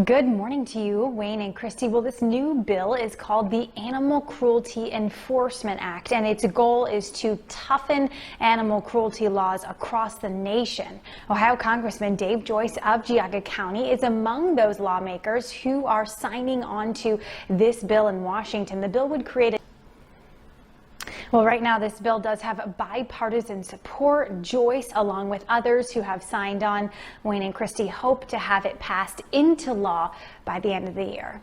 Good morning to you, Wayne and Christy. Well, this new bill is called the Animal Cruelty Enforcement Act, and its goal is to toughen animal cruelty laws across the nation. Ohio Congressman Dave Joyce of Geauga County is among those lawmakers who are signing on to this bill in Washington. The bill would create Well, right now, this bill does have bipartisan support. Joyce, along with others who have signed on, Wayne and Christy, hope to have it passed into law by the end of the year.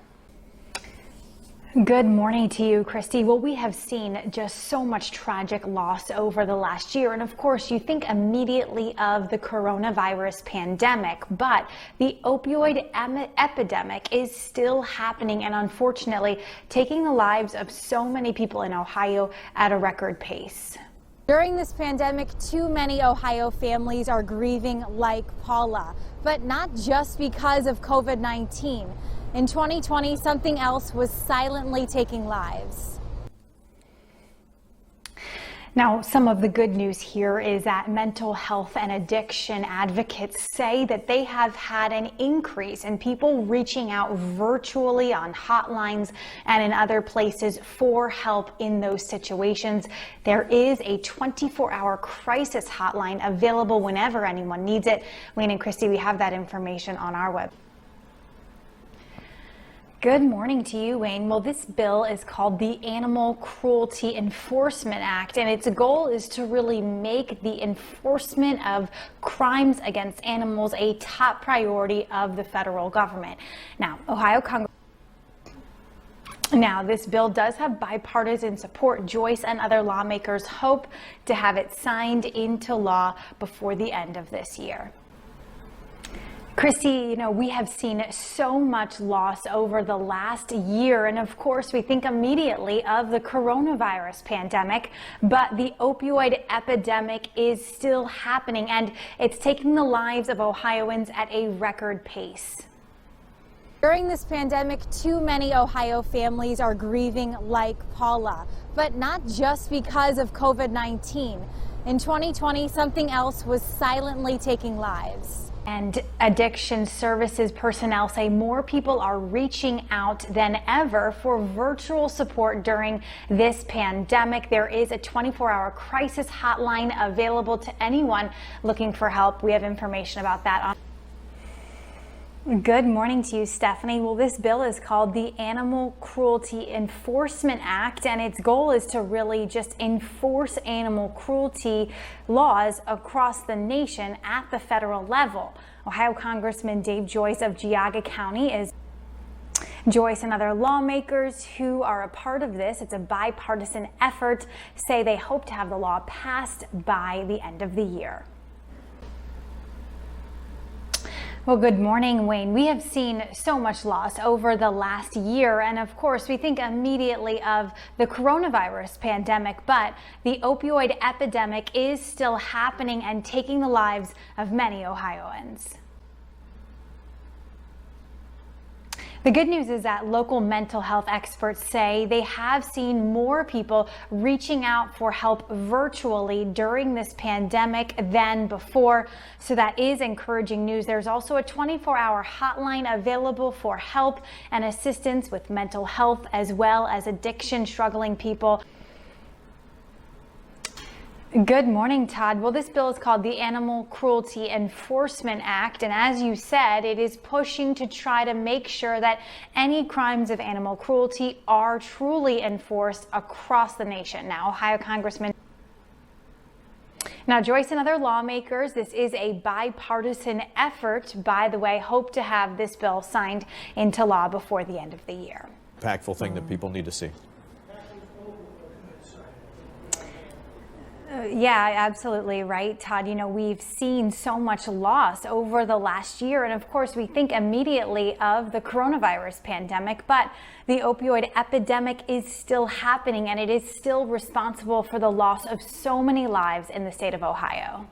Good morning to you, Christy. Well, we have seen just so much tragic loss over the last year. And of course, you think immediately of the coronavirus pandemic, but the opioid epidemic is still happening and unfortunately taking the lives of so many people in Ohio at a record pace. During this pandemic, too many Ohio families are grieving like Paula, but not just because of COVID-19. In 2020, something else was silently taking lives. Now, some of the good news here is that mental health and addiction advocates say that they have had an increase in people reaching out virtually on hotlines and in other places for help in those situations. There is a 24-hour crisis hotline available whenever anyone needs it. Wayne and Christy, we have that information on our website. Good morning to you, Wayne. Well, this bill is called the Animal Cruelty Enforcement Act, and its goal is to really make the enforcement of crimes against animals a top priority of the federal government. Now, this bill does have bipartisan support. Joyce and other lawmakers hope to have it signed into law before the end of this year. Christy, we have seen so much loss over the last year, and of course we think immediately of the coronavirus pandemic, but the opioid epidemic is still happening and it's taking the lives of Ohioans at a record pace. During this pandemic, too many Ohio families are grieving like Paula, but not just because of COVID-19. In 2020, something else was silently taking lives. And addiction services personnel say more people are reaching out than ever for virtual support during this pandemic. There is a 24-hour crisis hotline available to anyone looking for help. We have information about that on. Good morning to you, Stephanie. Well, this bill is called the Animal Cruelty Enforcement Act, and its goal is to really just enforce animal cruelty laws across the nation at the federal level. Ohio Congressman Dave Joyce of Geauga County is Joyce and other lawmakers who are a part of this. It's a bipartisan effort, say they hope to have the law passed by the end of the year. Well, good morning, Wayne. We have seen so much loss over the last year, and of course, we think immediately of the coronavirus pandemic, but the opioid epidemic is still happening and taking the lives of many Ohioans. The good news is that local mental health experts say they have seen more people reaching out for help virtually during this pandemic than before. So that is encouraging news. There's also a 24-hour hotline available for help and assistance with mental health as well as addiction struggling people. Good morning, Todd. Well, this bill is called the Animal Cruelty Enforcement Act, and as you said, it is pushing to try to make sure that any crimes of animal cruelty are truly enforced across the nation. Now, Ohio Congressman Joyce and other lawmakers, this is a bipartisan effort, by the way, hope to have this bill signed into law before the end of the year. Impactful thing that people need to see. Yeah, absolutely right, Todd. We've seen so much loss over the last year, and of course, we think immediately of the coronavirus pandemic, but the opioid epidemic is still happening, and it is still responsible for the loss of so many lives in the state of Ohio.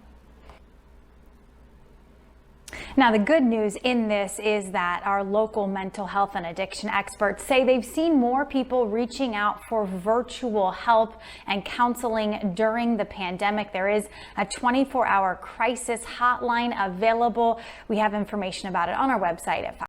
Now, the good news in this is that our local mental health and addiction experts say they've seen more people reaching out for virtual help and counseling during the pandemic. There is a 24-hour crisis hotline available. We have information about it on our website at